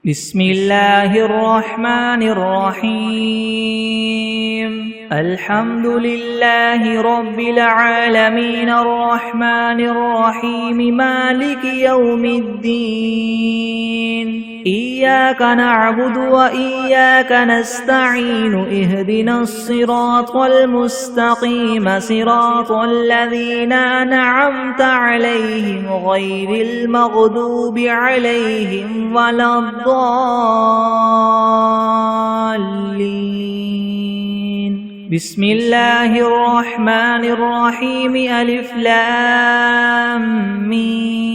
بسم الله الرحمن الرحيم الحمد لله رب العالمين الرحمن الرحيم مالك يوم الدين إياك نعبد وإياك نستعين اهدنا الصراط المستقيم صراط الذين أنعمت عليهم غير المغضوب عليهم ولا الضالين بسم الله الرحمن الرحيم ألف لام ميم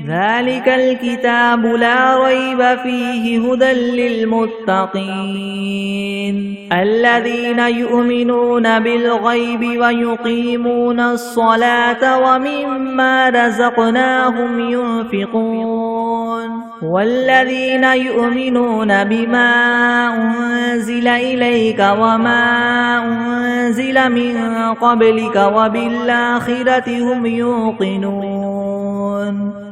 ذلك الكتاب لا ريب فيه هدى للمتقين الذين يؤمنون بالغيب ويقيمون الصلاة ومما رزقناهم ينفقون والذين يؤمنون بما أنزل إليك وما أنزل من قبلك وبالآخرة هم يوقنون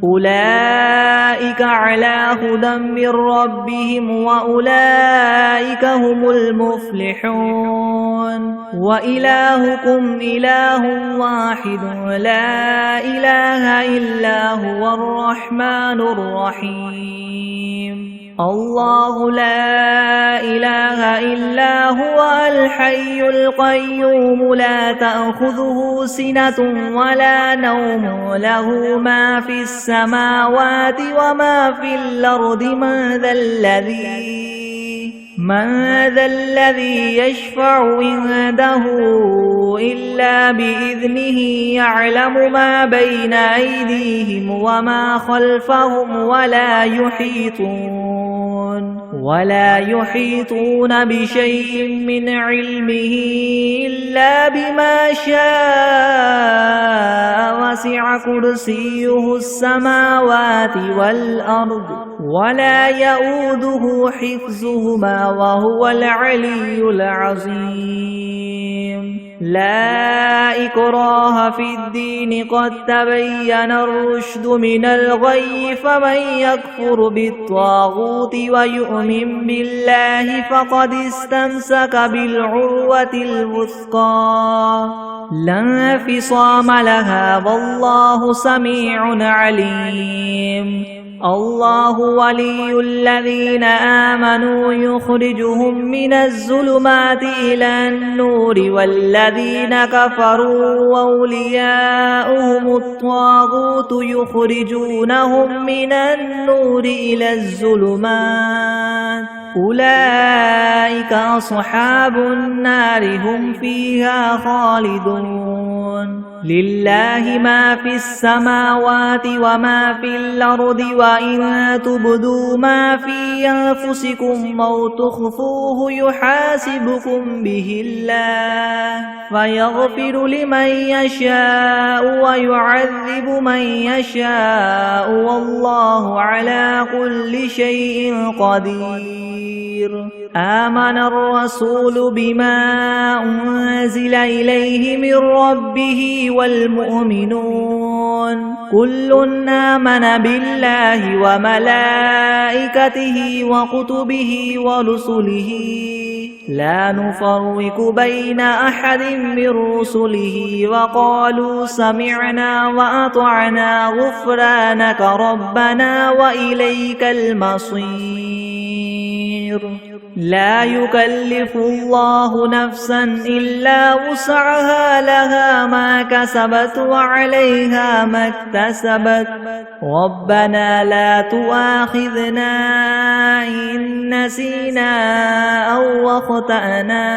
أولئك على هدى من ربهم وأولئك هم المفلحون وإلهكم إله واحد لا إله إلا هو الرحمن الرحيم الله لا إله إلا هو الحي القيوم لا تأخذه سنة ولا نوم له ما في السماوات وما في الأرض من ذا الذي يشفع عنده إلا بإذنه يعلم ما بين أيديهم وما خلفهم ولا يحيطون بشيء من علمه إلا بما شاء وسع كرسيه السماوات والأرض ولا يؤوده حفظهما وهو العلي العظيم لا إكراه في الدين قد تبين الرشد من الغي فمن يكفر بالطاغوت ويؤمن بالله فقد استمسك بالعروة الوثقى لا انفصام لها والله سميع عليم الله ولي الذين آمنوا يخرجهم من الظلمات إلى النور والذين كفروا أولياؤهم الطاغوت يخرجونهم من النور إلى الظلمات أولئك أصحاب النار هم فيها خالدون لله ما في السماوات وما في الأرض وإن تبدوا ما في أنفسكم أو تخفوه يحاسبكم به الله فيغفر لمن يشاء ويعذب من يشاء والله على كل شيء قدير آمن الرسول بما أنزل إليه من ربه والمؤمنون كل آمن بالله وملائكته وكتبه ورسله لا نفرق بين أحد من رسله وقالوا سمعنا وأطعنا غفرانك ربنا وإليك المصير لا يكلف الله نفسا إلا وسعها لها ما كسبت وعليها ما اكتسبت ربنا لا تؤاخذنا إن نسينا أو أخطأنا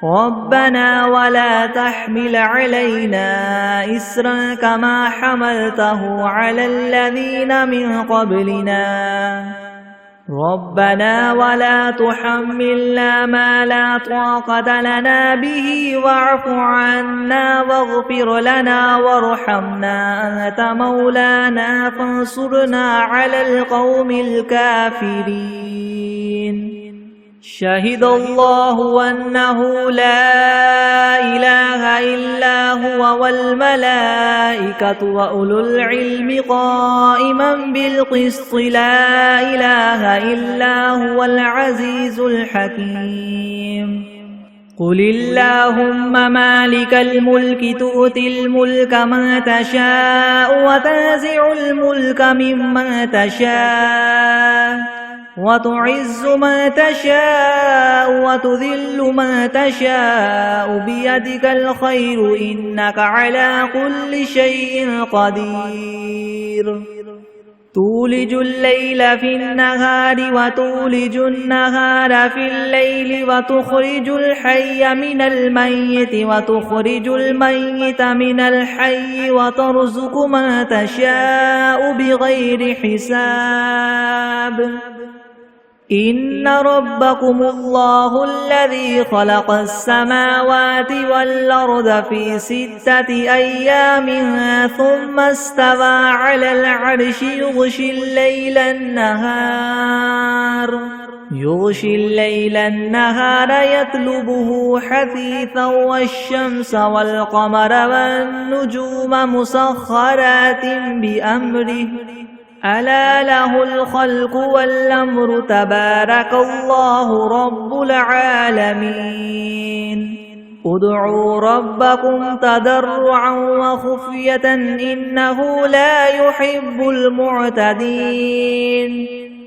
ربنا ولا تحمل علينا إسرا كما حملته على الذين من قبلنا ربنا ولا تحملنا ما لا طاقة لنا به واعف عنا واغفر لنا وارحمنا أنت مولانا فانصرنا على القوم الكافرين شهد الله أنه لا إله إلا هو والملائكة وأولو العلم قائما بالقسط لا إله إلا هو العزيز الحكيم قل اللهم مالك الملك تؤتي الملك من تشاء وتنزع الملك ممن تشاء وتعز من تشاء وتذل من تشاء بيدك الخير إنك على كل شيء قدير تولج الليل في النهار وتولج النهار في الليل وتخرج الحي من الميت وتخرج الميت من الحي وترزق من تشاء بغير حساب إن ربكم الله الذي خلق السماوات والأرض في 6 أيام ثم استوى على العرش يغشي الليل النهار يطلبه حثيثا والشمس والقمر والنجوم مسخرات بأمره ألا له الخلق والأمر تبارك الله رب العالمين ادعوا ربكم تضرعا وخفية إنه لا يحب المعتدين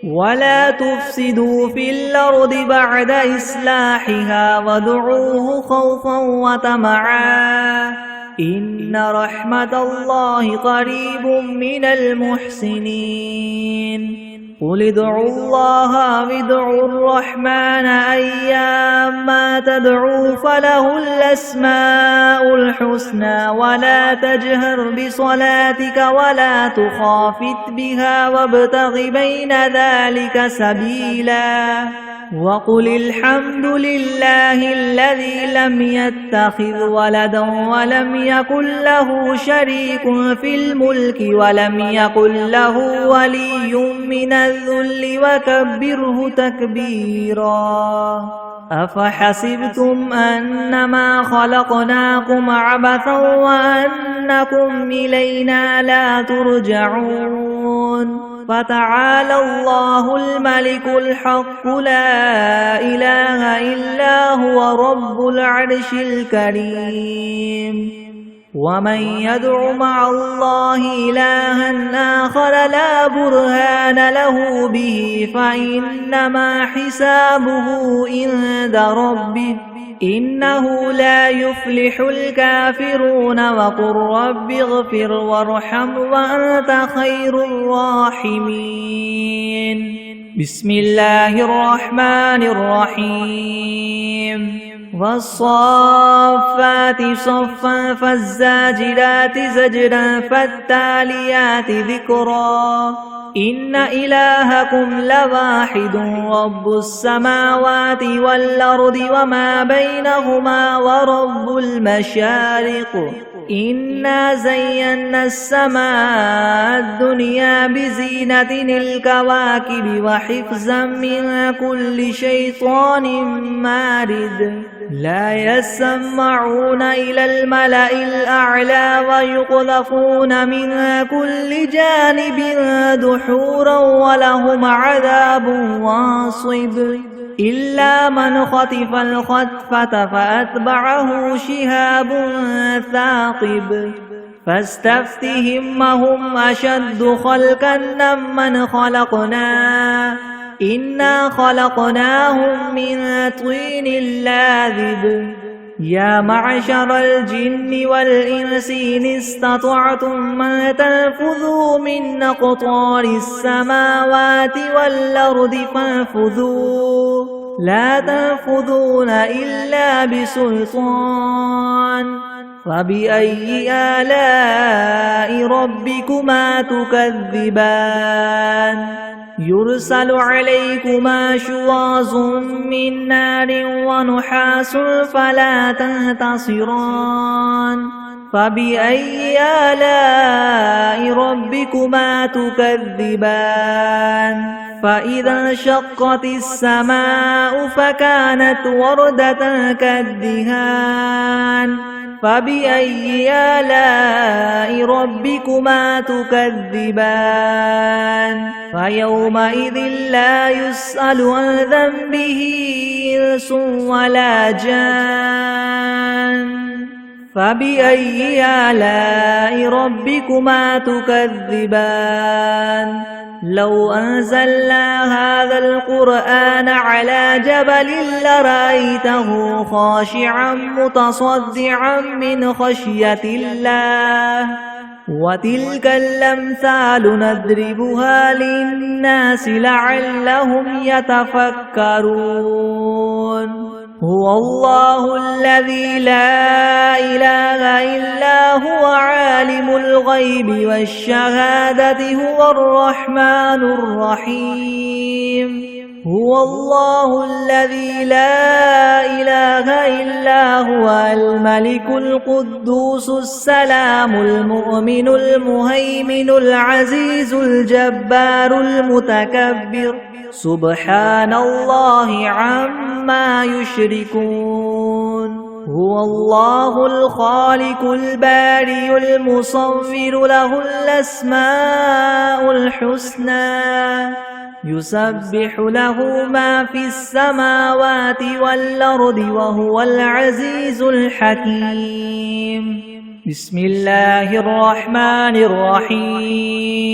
ولا تفسدوا في الأرض بعد إصلاحها وادعوه خوفا وطمعا إن رحمة الله قريب من المحسنين قل ادعوا الله وادعوا الرحمن أيما تدعوا فله الأسماء الحسنى ولا تجهر بصلاتك ولا تخافت بها وابتغ بين ذلك سبيلا وقل الحمد لله الذي لم يتخذ ولدا ولم يكن له شريك في الملك ولم يكن له ولي من الذل وكبره تكبيرا أفحسبتم أنما خلقناكم عبثا وأنكم إلينا لا ترجعون فتعالى الله الملك الحق لا إله إلا هو رب العرش الكريم ومن يدع مع الله إلها آخر لا برهان له به فإنما حسابه عند ربه إنه لا يفلح الكافرون وقل رب اغفر وارحم وأنت خير الراحمين بسم الله الرحمن الرحيم والصافات صفا فالزاجرات زجرا فالتاليات ذكرا إن إلهكم لواحد رب السماوات والأرض وما بينهما ورب المشارق إنا زينا السماء الدنيا بزينة الكواكب وحفظا من كل شيطان مارد لا يسمعون إلى الملأ الأعلى ويقذفون من كل جانب دحورا ولهم عذاب واصب إلا من خطف الخطفة فأتبعه شهاب ثاقب فاستفتهم هم أشد خلقا ممن خلقنا إنا خلقناهم من طين لاذب يا معشر الجن والإنس إن استطعتم أن تنفذوا من أقطار السماوات والأرض فانفذوا لا تنفذون إلا بسلطان فبأي آلاء ربكما تكذبان يرسل عليكما شواظ من نار ونحاس فلا تنتصران فبأي آلاء ربكما تكذبان فإذا انشقت السماء فكانت وردة كالدهان فبأي آلاء ربكما تكذبان فيومئذ لا يسأل عن ذنبه إنس ولا جان فبأي آلاء ربكما تكذبان لو أنزلنا هذا القرآن على جبل لرأيته خاشعا متصدعا من خشية الله وتلك الأمثال نضربها للناس لعلهم يتفكرون هو الله الذي لا إله إلا هو عالم الغيب والشهادة هو الرحمن الرحيم هو الله الذي لا إله إلا هو الملك القدوس السلام المؤمن المهيمن العزيز الجبار المتكبر سبحان الله عما يشركون هو الله الخالق البارئ المصور له الأسماء الحسنى يسبح له ما في السماوات والأرض وهو العزيز الحكيم بسم الله الرحمن الرحيم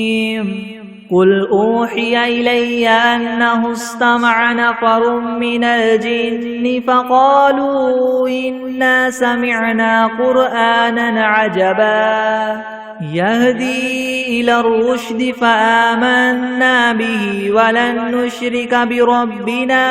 قل أوحي إلي أنه استمع نفر من الجن فقالوا إنا سمعنا قرآنا عجبا يهدي إلى الرشد فآمنا به ولن نشرك بربنا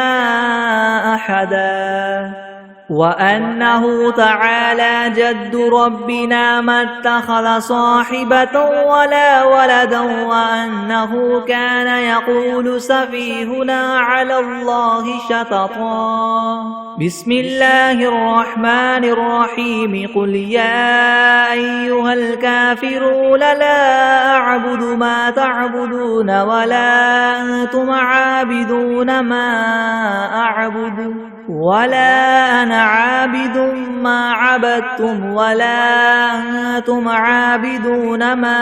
أحدا وأنه تعالى جد ربنا ما اتخذ صاحبة ولا ولدا وأنه كان يقول سفيهنا على الله شططا بسم الله الرحمن الرحيم قل يا أيها الكافرون لا أعبد ما تعبدون ولا أنتم عابدون ما أعبد ولا أنا عابد ما عبدتم ولا أنتم عابدون ما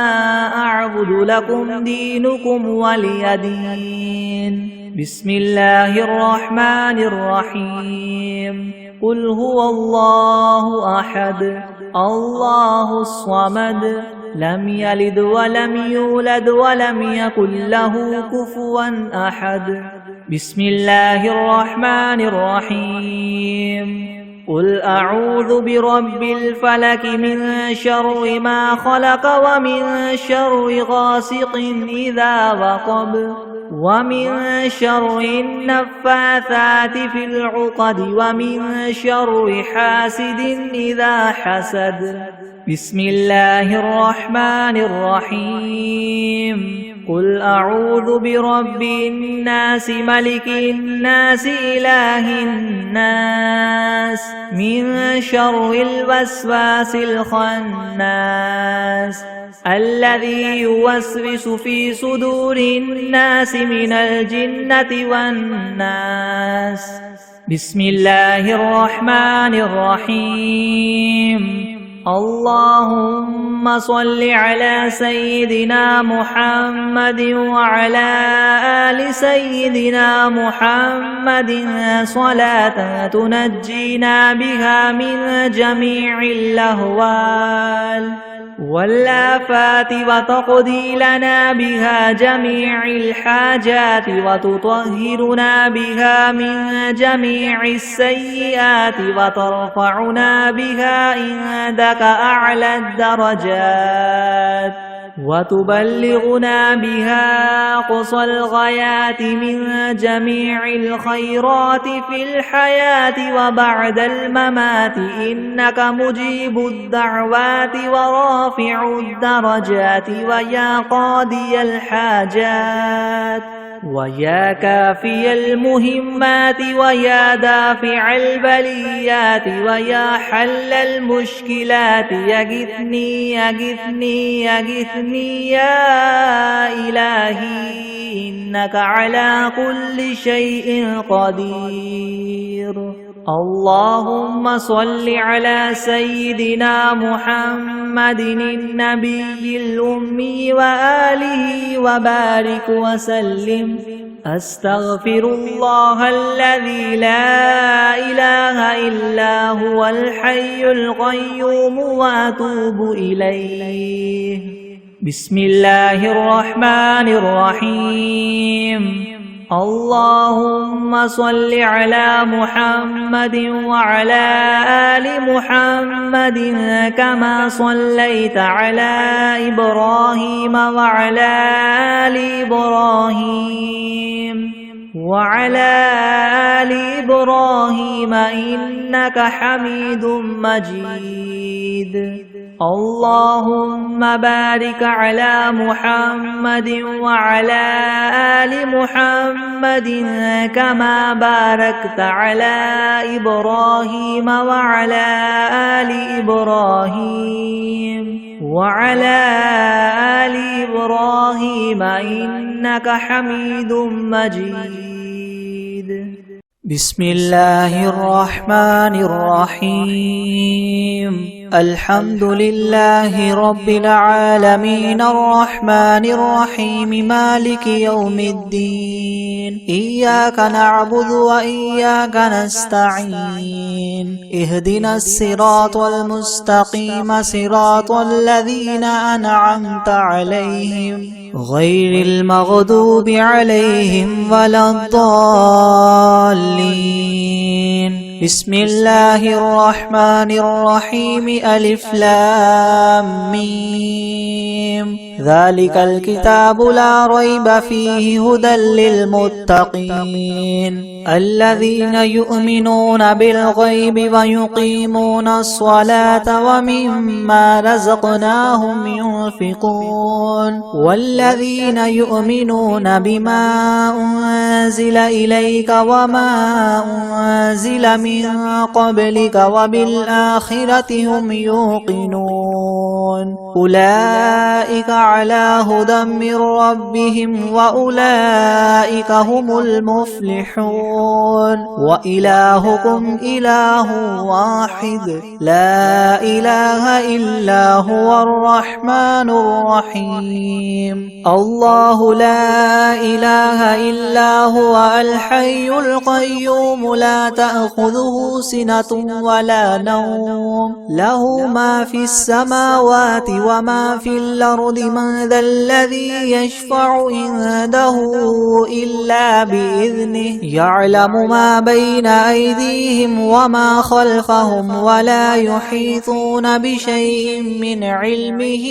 أعبد لكم دينكم ولي دين بسم الله الرحمن الرحيم قل هو الله أحد الله الصمد لم يلد ولم يولد ولم يكن له كفوا أحد بسم الله الرحمن الرحيم قل أعوذ برب الفلك من شر ما خلق ومن شر غاسق إذا وقب ومن شر النفاثات في العقد ومن شر حاسد إذا حسد بسم الله الرحمن الرحيم قل أعوذ برب الناس ملك الناس إله الناس من شر الوسواس الخناس الذي يوسوس في صدور الناس من الجنة والناس بسم الله الرحمن الرحيم اللهم صل على سيدنا محمد وعلى آل سيدنا محمد صلاة تنجينا بها من جميع الأهوال والآفات وتقضي لنا بها جميع الحاجات وتطهرنا بها من جميع السيئات وترفعنا بها عندك أعلى الدرجات وتبلغنا بها أقصى الغايات من جميع الخيرات في الحياة وبعد الممات إنك مجيب الدعوات ورافع الدرجات ويا قاضي الحاجات ويا كافي المهمات ويا دافع البليات ويا حل المشكلات يغثني يغثني يغثني يا إلهي إنك على كل شيء قدير. اللهم صل على سيدنا محمد النبي الأمي وآله وبارك وسلم. أستغفر الله الذي لا إله إلا هو الحي القيوم وأتوب إليه. بسم الله الرحمن الرحيم. اللهم صل على محمد وعلى آل محمد كما صليت على إبراهيم وعلى آل إبراهيم إنك حميد مجيد. اللهم بارك على محمد وعلى آل محمد كما باركت على إبراهيم وعلى آل إبراهيم إنك حميد مجيد. بسم الله الرحمن الرحيم. الحمد لله رب العالمين الرحمن الرحيم مالك يوم الدين. إياك نعبد وإياك نستعين. اهدنا الصراط المستقيم صراط الذين أنعمت عليهم غير المغضوب عليهم ولا الضالين. بسم الله الرحمن الرحيم. ألف لام ميم. ذلك الكتاب لا ريب فيه هدى للمتقين الذين يؤمنون بالغيب ويقيمون الصلاة ومما رزقناهم ينفقون والذين يؤمنون بما أنزل إليك وما أنزل من قبلك وبالآخرة هم يوقنون أولئك على هدى من ربهم وأولئك هم المفلحون. وإلهكم إله واحد لا إله إلا هو الرحمن الرحيم. الله لا إله إلا هو الحي القيوم لا تأخذه سنة ولا نوم له ما في السماوات وما في الأرض من ذا الذي يشفع عنده إلا بإذنه يعلم ما بين أيديهم وما خلفهم ولا يحيطون بشيء من علمه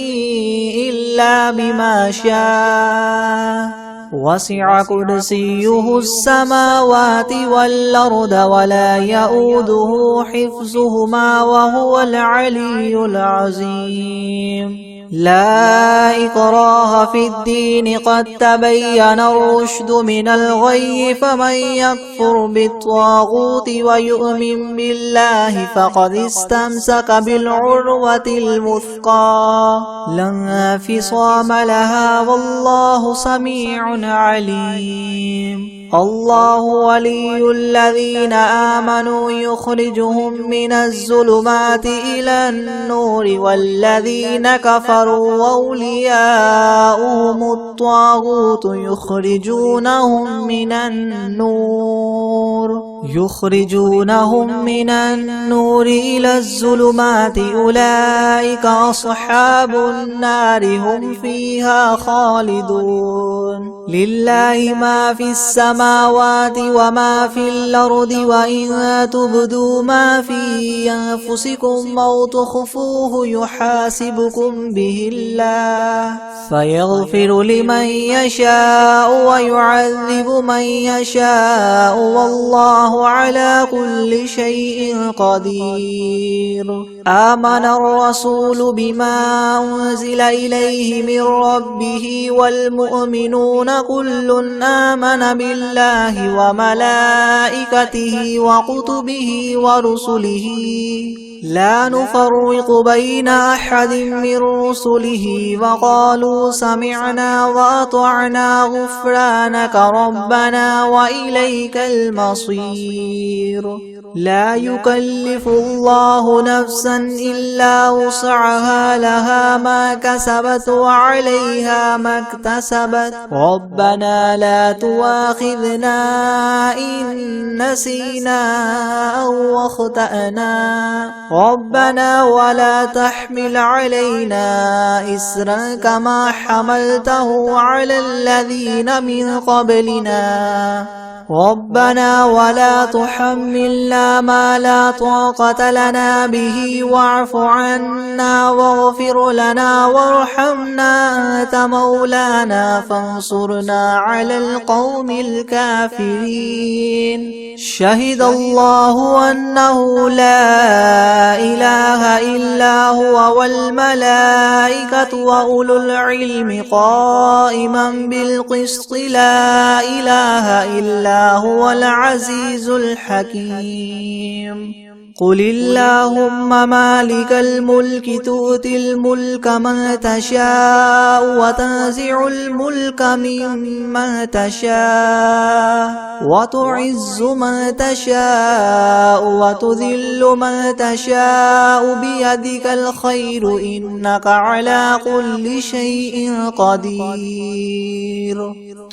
إلا بما شاء وسع كرسيه السماوات والأرض ولا يؤوده حفظهما وهو العلي العظيم. لا إكراه في الدين قد تبين الرشد من الغي فمن يكفر بالطاغوت ويؤمن بالله فقد استمسك بالعروة الوثقى لا انفصام لها والله سميع عليم. الله ولي الذين آمنوا يخرجهم من الظلمات إلى النور والذين كفروا أولياؤهم الطاغوت يخرجونهم من النور إلى الظلمات أولئك أصحاب النار هم فيها خالدون. لله ما في السماوات وما في الأرض وإن تبدوا ما في أنفسكم أو تخفوه يحاسبكم به الله فيغفر لمن يشاء ويعذب من يشاء والله والله على كل شيء قدير. آمن الرسول بما أنزل إليه من ربه والمؤمنون كل آمن بالله وملائكته وكتبه ورسله لا نفرق بين أحد من رسله وقالوا سمعنا وأطعنا غفرانك ربنا وإليك المصير. لا يكلف الله نفسا إلا وسعها لها ما كسبت وعليها ما اكتسبت ربنا لا تؤاخذنا إن نسينا أو أخطأنا ربنا ولا تحمل علينا إسرا كما حملته على الذين من قبلنا ربنا ولا تحملنا ما لا طاقة لنا به واعف عنا واغفر لنا وارحمنا أنت مولانا فانصرنا على القوم الكافرين. شهد الله أنه لا إله إلا هو والملائكة وأولو العلم قائما بالقسط لا إله إلا هو العزيز الحكيم. قل اللهم مالك الملك تؤتي الملك من تشاء وتنزع الملك ممن تشاء وتعز من تشاء وتذل من تشاء بيدك الخير إنك على كل شيء قدير.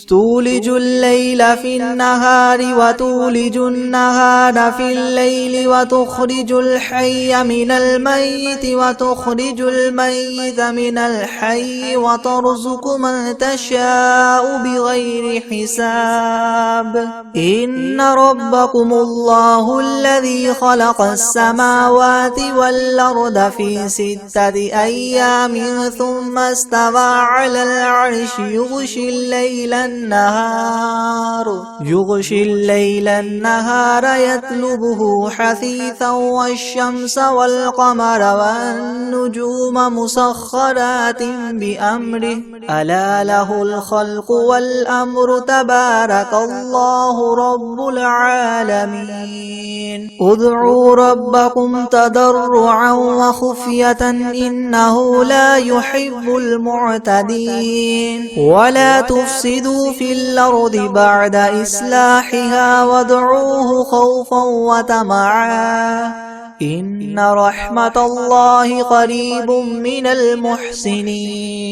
تولج الليل في النهار وتولج النهار في الليل وتخرج الحي من الميت وتخرج الميت من الحي وترزق من تشاء بغير حساب. إن ربكم الله الذي خلق السماوات والأرض في 6 أيام ثم استوى على العرش يغشي الليل النهار يطلبه حثيثا والشمس والقمر والنجوم مسخرات بأمره ألا له الخلق والأمر تبارك الله رب العالمين. ادعوا ربكم تضرعا وخفية إنه لا يحب المعتدين. ولا تفسدوا في الأرض بعد إصلاحها وادعوه خوفا وطمعا إن رحمة الله قريب من المحسنين.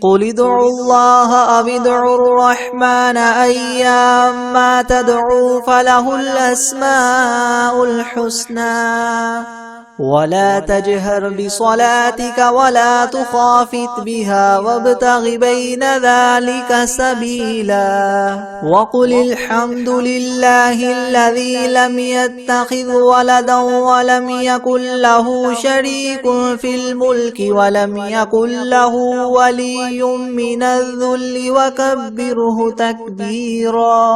قل ادعوا الله أو ادعوا الرحمن أيما تدعوا فله الأسماء الحسنى. ولا تجهر بصلاتك ولا تخافت بها وابتغ بين ذلك سبيلا. وقل الحمد لله الذي لم يتخذ ولدا ولم يكن له شريك في الملك ولم يكن له ولي من الذل وكبره تكبيرا.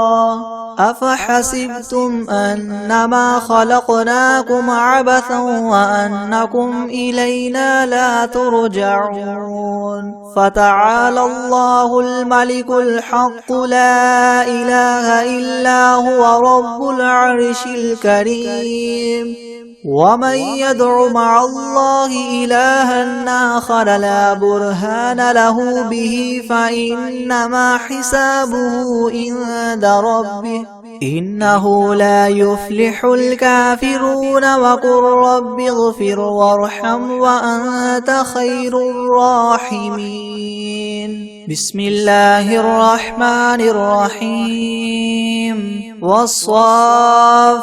أفحسبتم أنما خلقناكم عبثا وأنكم إلينا لا ترجعون. فتعالى الله الملك الحق لا إله إلا هو رب العرش الكريم. ومن يدع مع الله إلها آخر لا برهان له به فإنما حسابه عند ربه إنه لا يفلح الكافرون. وقل رب اغفر وارحم وأنت خير الراحمين. بسم الله الرحمن الرحيم. والصافات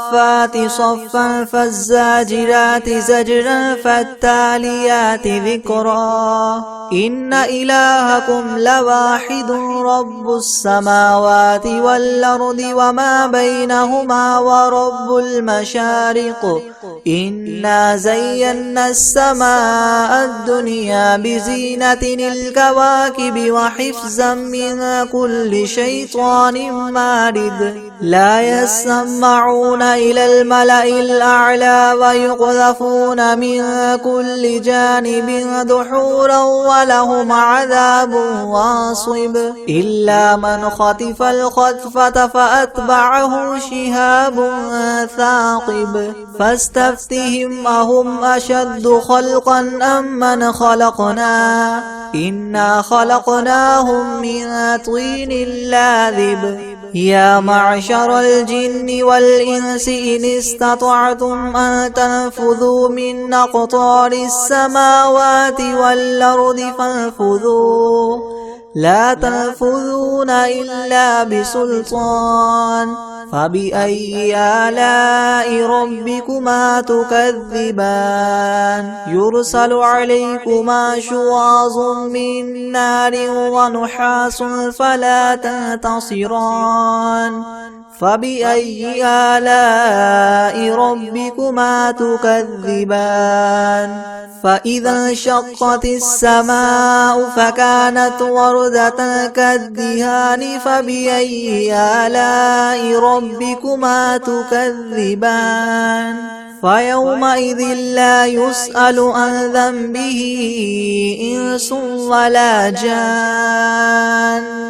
صفا فالزاجرات زجرا فالتاليات ذكرا. إن إلهكم لواحد رب السماوات والأرض وما بينهما ورب المشارق إنا زينا السماء الدنيا بزينة الكواكب وحفظا من كل شيطان مارد لا يسمعون إلى الملأ الأعلى ويقذفون من كل جانب دحورا ولهم عذاب واصب إلا من خطف الخطفة فأتبعه شهاب ثاقب فاستفتهم أهم أشد خلقا أم من خلقنا إنا خلقناهم من طين لاذب يا معشر الجن والإنس إن استطعتم أن تنفذوا من أقطار السماوات والأرض فانفذوا لا تنفذون إلا بسلطان فبأي آلاء ربكما تكذبان يرسل عليكما شواظ من نار ونحاس فلا تنتصران فبأي آلاء ربكما تكذبان فإذا انشقت السماء فكانت وردة كالدهان فبأي آلاء ربكما تكذبان فيومئذ لا يسأل عن ذنبه إنس ولا جان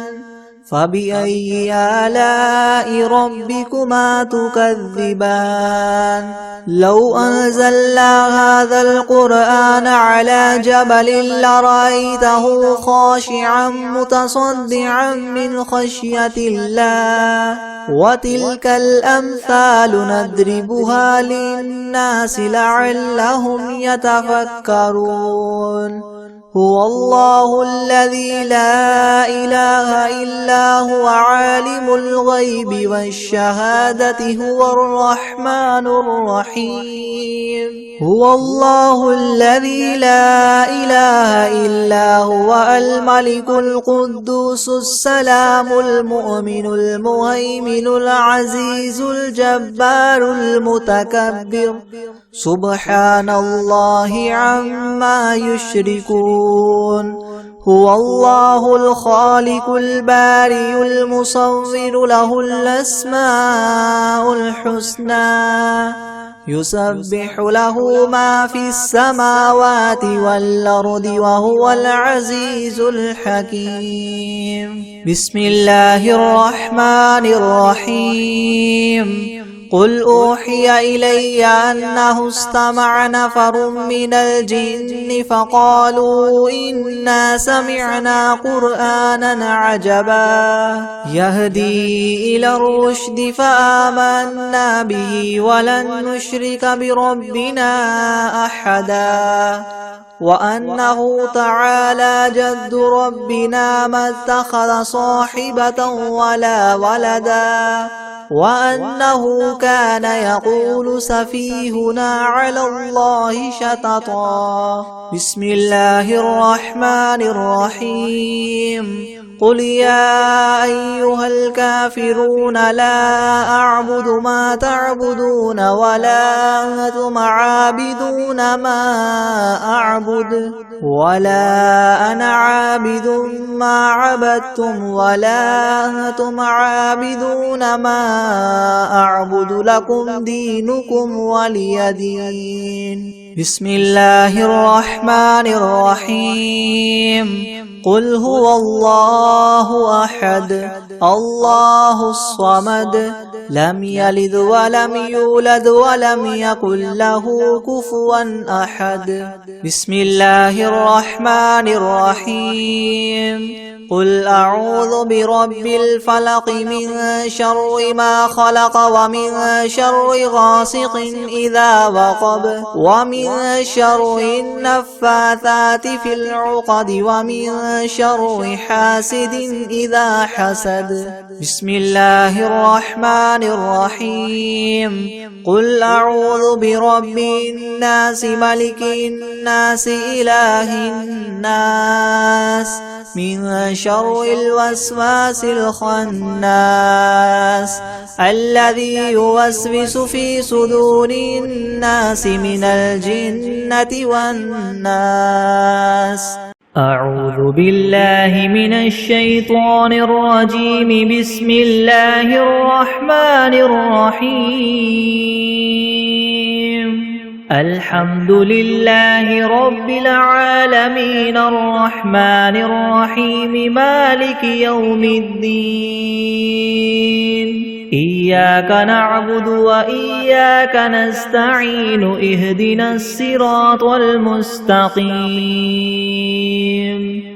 فبأي آلاء ربكما تكذبان لو أنزلنا هذا القرآن على جبل لرأيته خاشعا متصدعا من خشية الله وتلك الأمثال نضربها للناس لعلهم يتفكرون هو الله الذي لا إله إلا هو عالم الغيب والشهادة هو الرحمن الرحيم هو الله الذي لا إله إلا هو الملك القدوس السلام المؤمن المهيمن العزيز الجبار المتكبر سبحان الله عما يشركون هو الله الخالق البارئ المصور له الأسماء الحسنى يسبح له ما في السماوات والأرض وهو العزيز الحكيم بسم الله الرحمن الرحيم قل أوحي إلي أنه استمع نفر من الجن فقالوا إنا سمعنا قرآنا عجبا يهدي إلى الرشد فآمنا به ولن نشرك بربنا أحدا وأنه تعالى جد ربنا ما اتخذ صاحبة ولا ولدا وأنه كان يقول سفيهنا على الله شططا بسم الله الرحمن الرحيم قل يا أيها الكافرون لا أعبد ما تعبدون ولا أنتم عابدون ما أعبد ولا أنا عابد ما عبدتم ولا أنتم عابدون ما أعبد لكم دينكم ولي دين بسم الله الرحمن الرحيم قل هو الله أحد الله الصمد لم يلد ولم يولد ولم يكن له كفوا أحد بسم الله الرحمن الرحيم قل أعوذ برب الفلق من شر ما خلق ومن شر غاسق إذا وقب ومن شر النفاثات في العقد ومن شر حاسد إذا حسد بسم الله الرحمن الرحيم قل أعوذ برب الناس ملك الناس إله الناس من شر الوسواس الخناس الذي يوسوس في صدور الناس من الجنة والناس. أعوذ بالله من الشيطان الرجيم. بسم الله الرحمن الرحيم. الحمد لله رب العالمين الرحمن الرحيم مالك يوم الدين. إياك نعبد وإياك نستعين. اهدنا الصراط المستقيم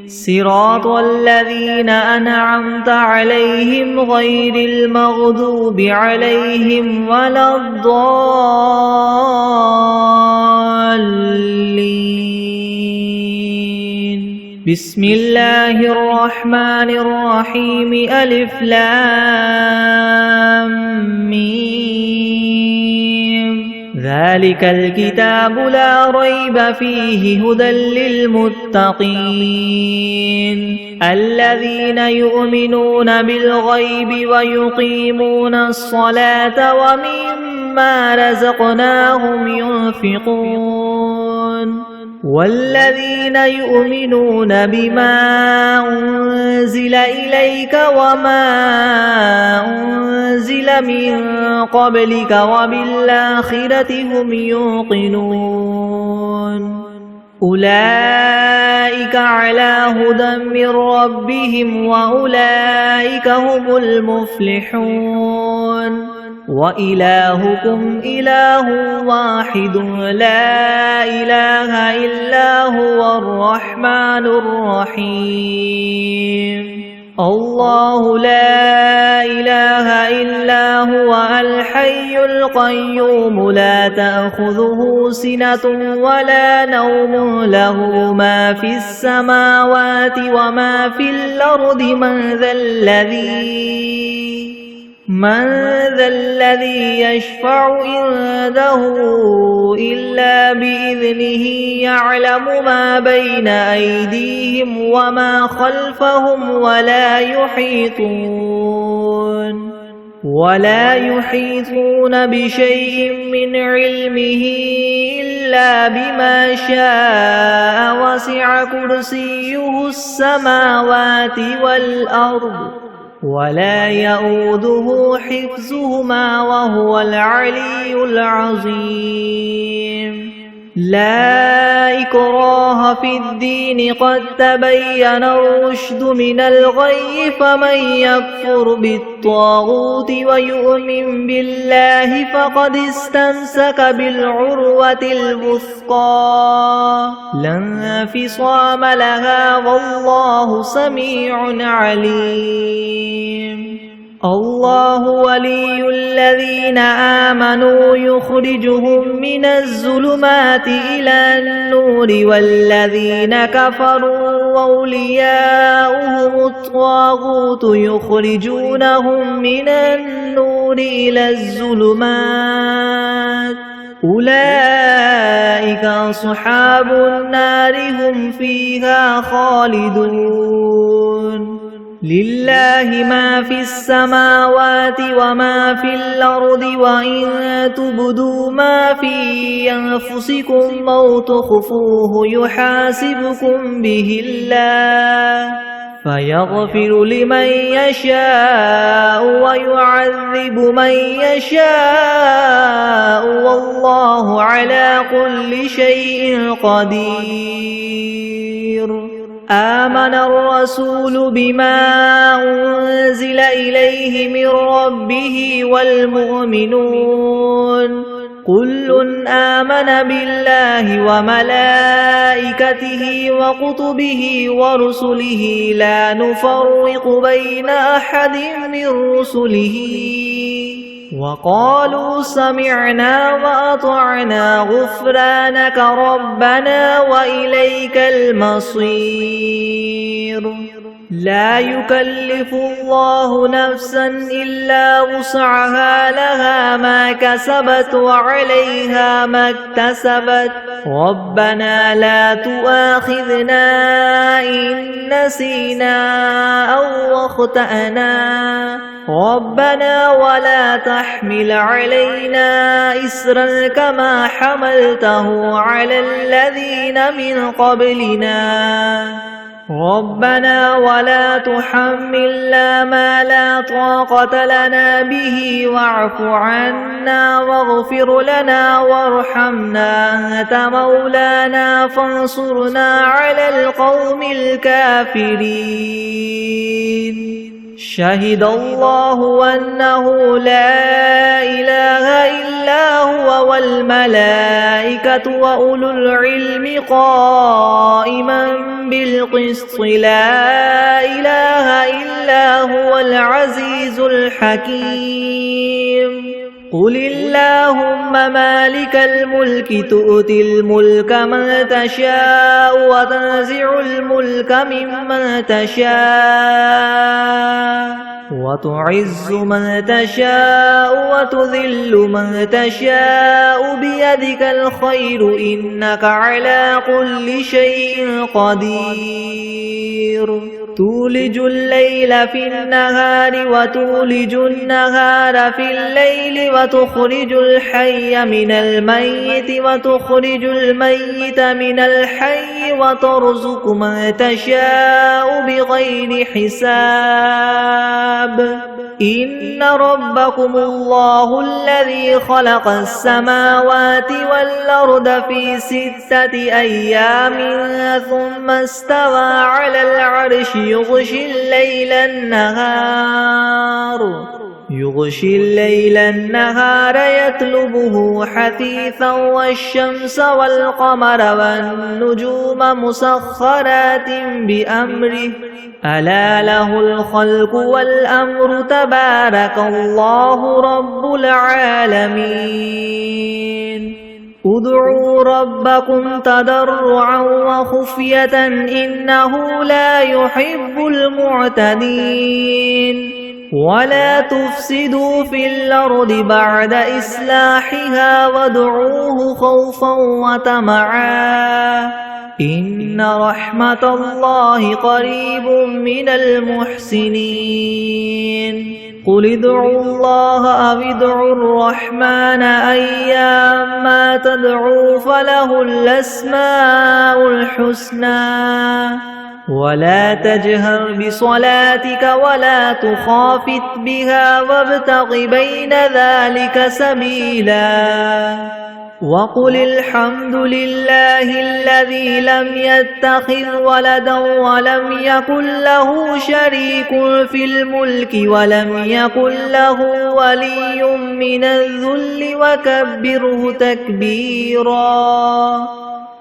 صراط الذين أنعمت عليهم غير المغضوب عليهم ولا الضالين. بسم الله الرحمن الرحيم. ألف لام ميم. ذلك الكتاب لا ريب فيه هدى للمتقين الذين يؤمنون بالغيب ويقيمون الصلاة ومما رزقناهم ينفقون والذين يؤمنون بما أنزل إليك وما أنزل من قبلك وبالآخرة هم يوقنون أولئك على هدى من ربهم وأولئك هم المفلحون. وإلهكم إله واحد لا إله إلا هو الرحمن الرحيم. الله لا إله إلا هو الحي القيوم لا تأخذه سنة ولا نوم له ما في السماوات وما في الأرض. من ذا الذي يشفع عنده إلا بإذنه يعلم ما بين أيديهم وما خلفهم ولا يحيطون بشيء من علمه إلا بما شاء. وسع كرسيه السماوات والأرض ولا يؤوده حفظهما وهو العلي العظيم. لا إكراه في الدين قد تبين الرشد من الغي. فمن يكفر بالطاغوت ويؤمن بالله فقد استمسك بالعروة الوثقى لا انفصام لها والله سميع عليم. الله ولي الذين آمنوا يخرجهم من الظلمات إلى النور والذين كفروا أولياؤهم الطاغوت يخرجونهم من النور إلى الظلمات. أولئك أصحاب النار هم فيها خالدون. لله ما في السماوات وما في الأرض وإن تبدوا ما في أنفسكم أو تخفوه يحاسبكم به الله فيغفر لمن يشاء ويعذب من يشاء والله على كل شيء قدير. آمن الرسول بما أنزل إليه من ربه والمؤمنون كل آمن بالله وملائكته وكتبه ورسله لا نفرق بين أحد من رسله وقالوا سمعنا وأطعنا غفرانك ربنا وإليك المصير. لا يكلف الله نفسا إلا وسعها لها ما كسبت وعليها ما اكتسبت ربنا لا تؤاخذنا إن نسينا أو أخطأنا ربنا ولا تحمل علينا إسرا كما حملته على الذين من قبلنا ربنا ولا تحملنا ما لا طاقة لنا به واعف عنا واغفر لنا وارحمنا أنت مولانا فانصرنا على القوم الكافرين شهد الله أنه لا إله إلا هو والملائكة وأولو العلم قائما بالقسط لا إله إلا هو العزيز الحكيم قل اللهم مالك الملك تؤتي الملك من تشاء وتنزع الملك ممن تشاء وتعز من تشاء وتذل من تشاء بيدك الخير إنك على كل شيء قدير تولج الليل في النهار وتولج النهار في الليل وتخرج الحي من الميت وتخرج الميت من الحي وترزق من تشاء بغير حساب إن ربكم الله الذي خلق السماوات والأرض في 6 أيام ثم استوى على العرش يغشي الليل النهار يطلبه حثيثا والشمس والقمر والنجوم مسخرات بأمره ألا له الخلق والأمر تبارك الله رب العالمين ادعوا ربكم تضرعا وخفية إنه لا يحب المعتدين ولا تفسدوا في الأرض بعد إصلاحها وادعوه خوفا وطمعا إن رحمة الله قريب من المحسنين قل ادعوا الله أو ادعوا الرحمن أيما تدعوا فله الأسماء الحسنى ولا تجهر بصلاتك ولا تخافت بها وابتغ بين ذلك سبيلا وقل الحمد لله الذي لم يتخذ ولدا ولم يكن له شريك في الملك ولم يكن له ولي من الذل وكبره تكبيرا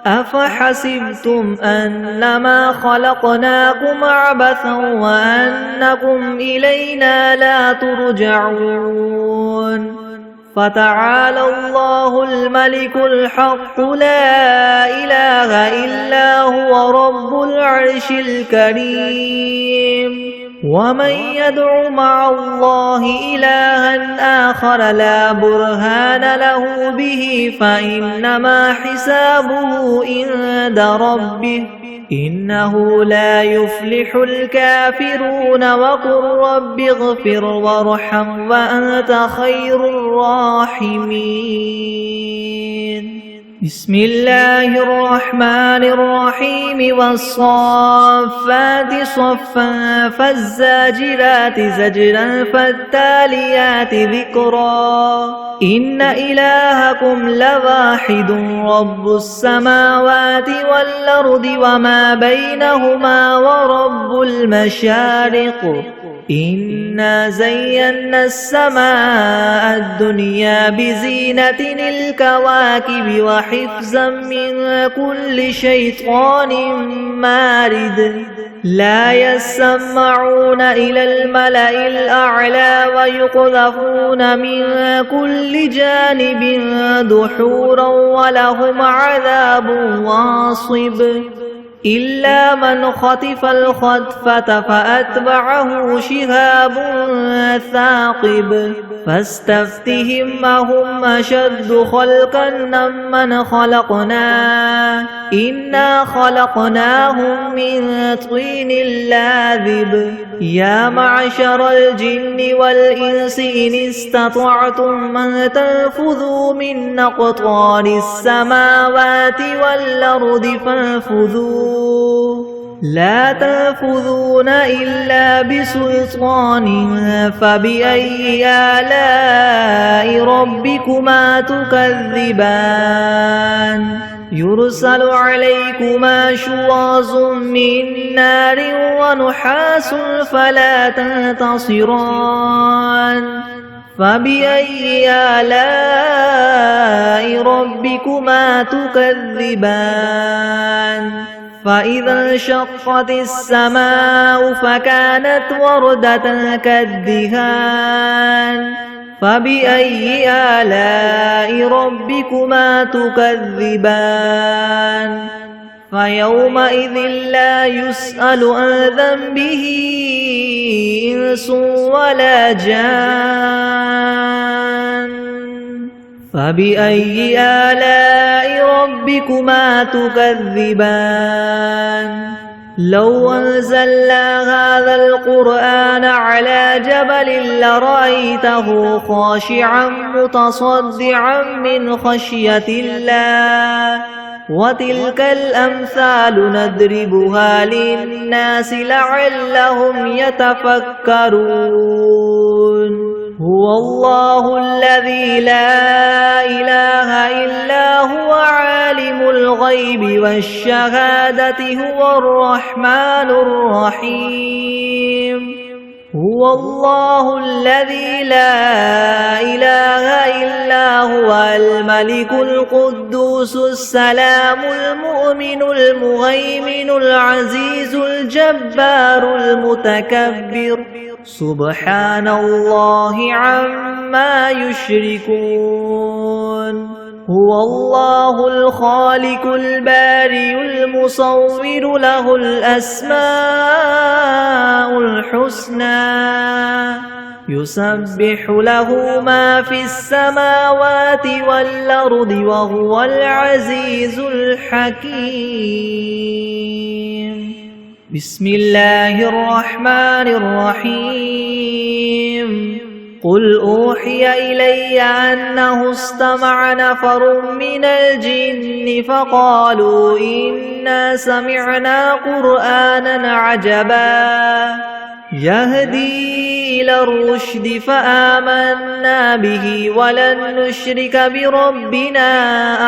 أفحسبتم أنما خلقناكم عبثا وأنكم إلينا لا ترجعون فتعالى الله الملك الحق لا إله إلا هو رب العرش الكريم ومن يدع مع الله إلها آخر لا برهان له به فإنما حسابه عند ربه إنه لا يفلح الكافرون وقل رب اغفر وارحم وأنت خير الراحمين بسم الله الرحمن الرحيم والصافات صفا فالزاجرات زجرا فالتاليات ذكرا إن إلهكم لواحد رب السماوات والأرض وما بينهما ورب المشارق إنا زينا السماء الدنيا بزينة الكواكب وحفظا من كل شيطان مارد لا يسمعون إلى الملأ الأعلى ويقذفون من كل جانب دحورا ولهم عذاب واصب إلا من خطف الخطفة فأتبعه شهاب ثاقب فاستفتهم أهم أشد خلقا ممن خلقنا إنا خلقناهم من طين لاذب يا معشر الجن والإنس إن استطعتم أن تنفذوا من أقطار السماوات والأرض فانفذوا لا تنفذون إلا بسلطان فبأي آلاء ربكما تكذبان يرسل عليكما شواظ من نار ونحاس فلا تنتصران فبأي آلاء ربكما تكذبان فإذا انشقت السماء فكانت وردة كالدهان فبأي آلاء ربكما تكذبان فيومئذ لا يسأل عن ذنبه إنس ولا جان فبأي آلاء ربكما تكذبان لو أنزلنا هذا القرآن على جبل لرأيته خاشعا متصدعا من خشية الله وتلك الأمثال نضربها للناس لعلهم يتفكرون هو الله الذي لا إله إلا هو عالم الغيب والشهادة هو الرحمن الرحيم هو الله الذي لا إله إلا هو الملك القدوس السلام المؤمن المهيمن العزيز الجبار المتكبر سبحان الله عما يشركون هو الله الخالق البارئ المصور له الأسماء الحسنى يسبح له ما في السماوات والأرض وهو العزيز الحكيم بسم الله الرحمن الرحيم قل أوحي إلي أنه استمع نفر من الجن فقالوا إنا سمعنا قرآنا عجبا يهدي إلى الرشد فآمنا به ولن نشرك بربنا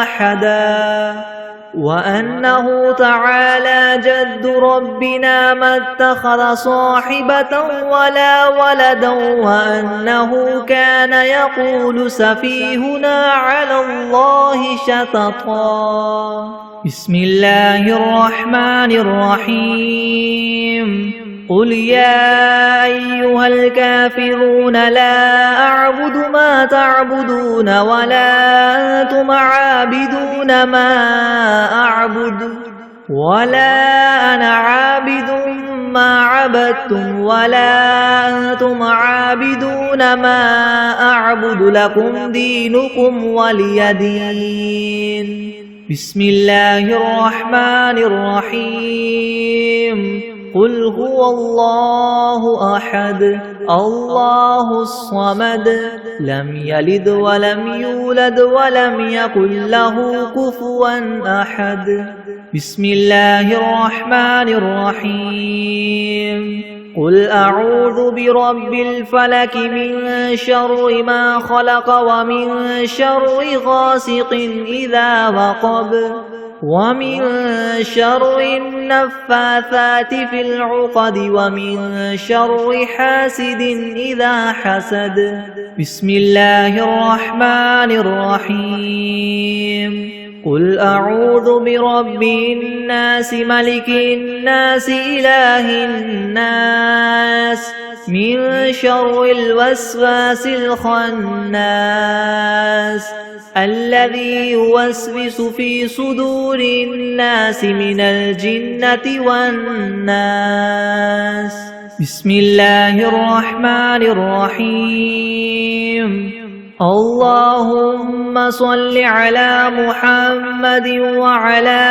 أحدا وأنه تعالى جد ربنا ما اتخذ صاحبة ولا ولدا وأنه كان يقول سفيهنا على الله شططا بسم الله الرحمن الرحيم قل يا أيها الكافرون لا أعبد ما تعبدون ولا أنتم عابدون ما أعبد ولا أنا عابد ما عبدتم ولا أنتم عابدون ما أعبد لكم دينكم ولي دين بسم الله الرحمن الرحيم قل هو الله أحد الله الصمد لم يلد ولم يولد ولم يكن له كفوا أحد بسم الله الرحمن الرحيم قل أعوذ برب الفلك من شر ما خلق ومن شر غاسق إذا وقب ومن شر النفاثات في العقد ومن شر حاسد إذا حسد بسم الله الرحمن الرحيم قل أعوذ برب الناس ملك الناس إله الناس من شر الوسواس الخناس الذي يوسوس في صدور الناس من الجنة والناس. بسم الله الرحمن الرحيم. اللهم صل على محمد وعلى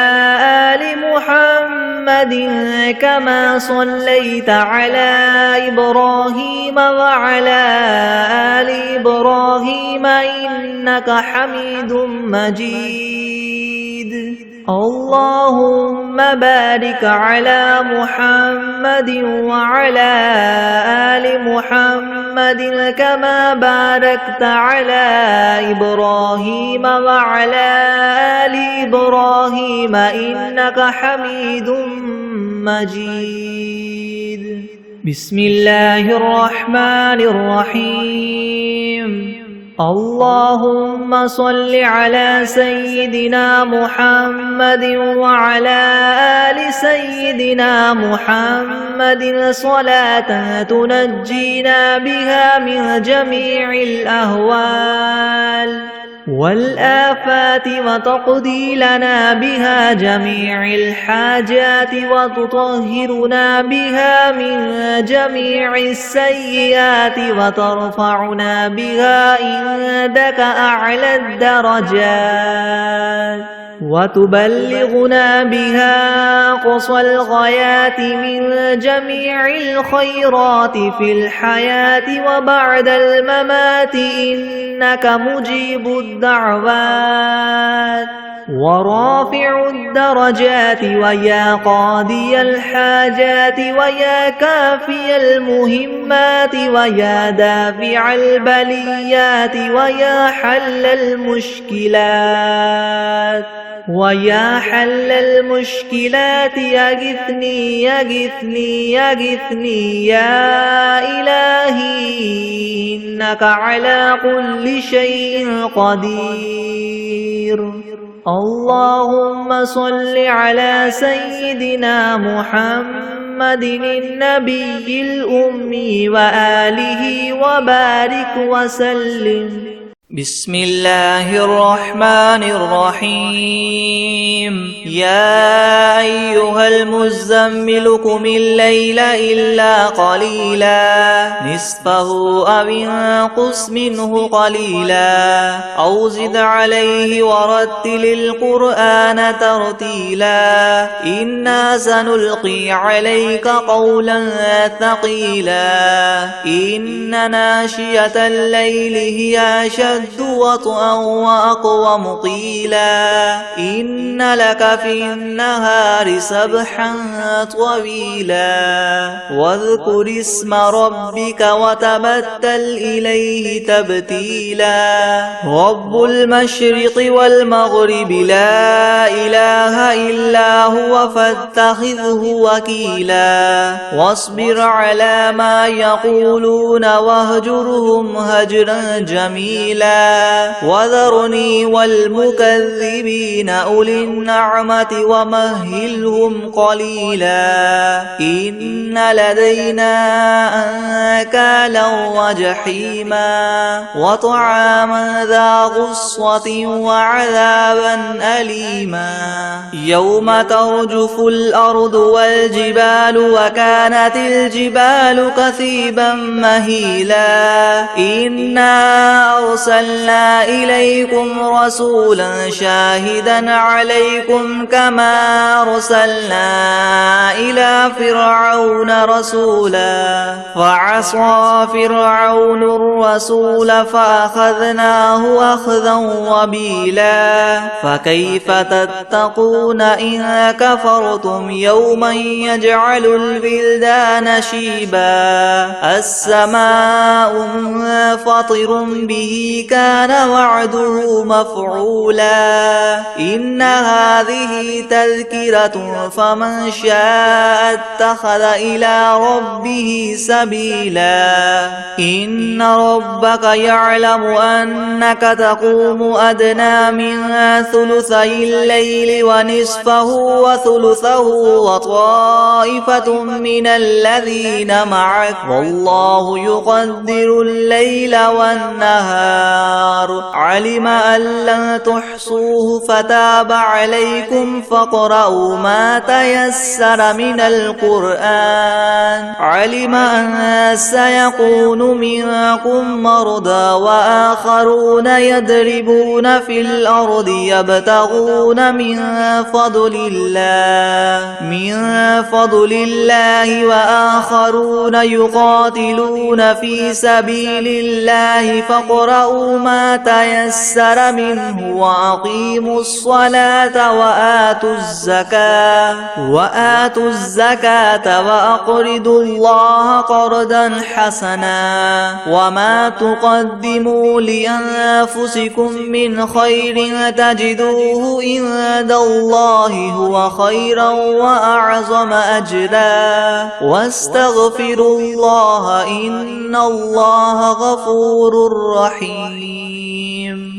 آل محمد كما صليت على إبراهيم وعلى آل إبراهيم إنك حميد مجيد. اللهم بارك على محمد وعلى آل محمد كما باركت على إبراهيم وعلى آل إبراهيم إنك حميد مجيد. بسم الله الرحمن الرحيم. اللهم صل على سيدنا محمد وعلى آل سيدنا محمد صلاة تنجينا بها من جميع الأهوال والآفات وتقضي لنا بها جميع الحاجات وتطهرنا بها من جميع السيئات وترفعنا بها عندك أعلى الدرجات وتبلغنا بها أقصى الغايات من جميع الخيرات في الحياة وبعد الممات إنك مجيب الدعوات ورافع الدرجات ويا قاضي الحاجات ويا كافي المهمات ويا دافع البليات ويا حل المشكلات ويا حل المشكلات يغثني يغثني يغثني يا إلهي إنك على كل شيء قدير. اللهم صل على سيدنا محمد النبي الأمي وآله وبارك وسلم. بسم الله الرحمن الرحيم. يا أيها المزمل قم الليل إلا قليلا نصفه أو انقص منه قليلا أو زد عليه ورتل القرآن ترتيلا إنا سنلقي عليك قولا ثقيلا إن ناشئة الليل هي أشد وطئا وأقوم قيلا إن لك في النهار سبحا طويلا واذكر اسم ربك وتبتل إليه تبتيلا رب المشرق والمغرب لا إله إلا هو فاتخذه وكيلا واصبر على ما يقولون واهجرهم هجرا جميلا وذرني والمكذبين أولي النعمة ومهلهم قليلا إن لدينا أنكالا وجحيما وطعاما ذا غصة وعذابا أليما يوم ترجف الأرض والجبال وكانت الجبال كثيبا مهيلا إنا أرسلنا إليكم رسولا شاهدا عليكم كما أرسلنا إلى فرعون رسولا فعصى فرعون الرسول فأخذناه أخذا وبيلا فكيف تتقون إن كفرتم يوما يجعل البلدان شيبا السماء منفطر به كان وعده مفعولا إن هذه تذكرة فمن شاء اتخذ إلى ربه سبيلا إن ربك يعلم أنك تقوم أدنى من ثلثي الليل ونصفه وثلثه وطائفة من الذين معك والله يقدر الليل والنهار القهار علم أن لن تحصوه فتاب عليكم فاقرؤوا ما تيسر من القرآن علم أن سيكون منكم مرضى وآخرون يضربون في الأرض يبتغون من فضل الله وآخرون يقاتلون في سبيل الله فاقرؤوا ما تيسر منه وأقيموا الصلاة وآتوا الزكاة وأقرضوا الله قرضا حسنا وما تقدموا لأنفسكم من خير تجدوه عند الله هو خيرا وأعظم أجرا واستغفروا الله إن الله غفور رحيم.